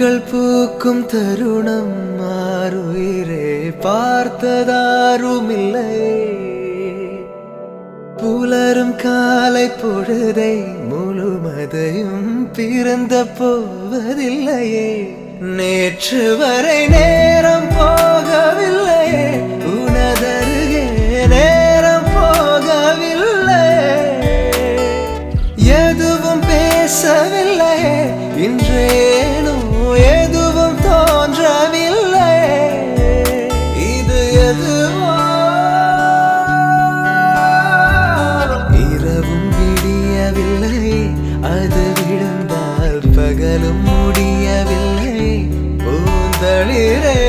பூக்கள் பூக்கும் தருணம் மாறுயிரே பார்த்ததாருமில்லை. புலரும் காலை பொழுதை முழுமதையும் பிறந்த போவதில்லையே. நேற்று வரை நேரம் போகவில்லையே, உனதருகே நேரம் போகவில்லை. எதுவும் பேசவில்லையே, இன்றேனோ எதுவும் தோன்றவில்லை. இது எதுவோ இரவும் விடியவில்லை, அது விழுந்தால் பகலும் முடியவில்லை. பூந்தளிரே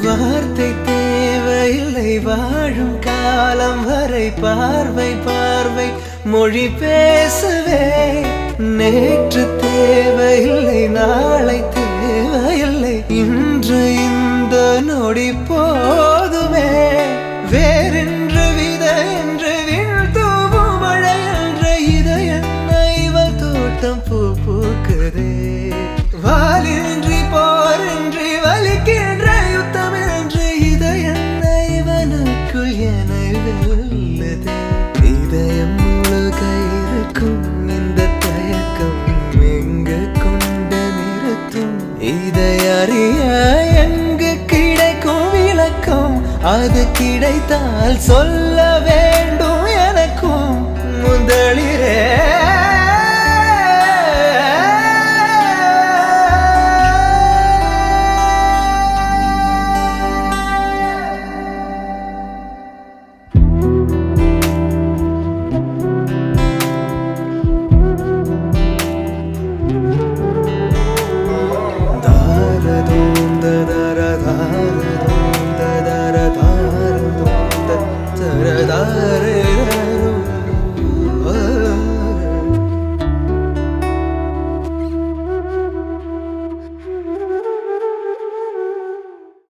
வார்த்தை தேவையில்லை, வாழும் காலம் வரை பார்வை பார்வை மொழி பேசவே. நேற்று தேவையில்லை, நாளை தேவையில்லை, இன்று இந்த நொடி போதுமே. வேறென்று விதை என்று வீழ்த்தூவும் மழை என்று இதை என்ன இவள் தோட்டம் பூ பூக்குதே. வாலின்றி போரின்றி வலிக்கின்ற யுத்தம் என்று இதை என்ன இவனுக்குள் என வெல்லுதே. இதயம் முழுக இருக்கும் இந்த தயக்கம் எங்கு கொண்டு நிறுத்தும்? இதை அறிய எங்கு கிடைக்கும் விளக்கம்? அது கிடைத்தால் சொல்ல வேண்டும் எனக்கும். முதலிரே da da da da da da da da da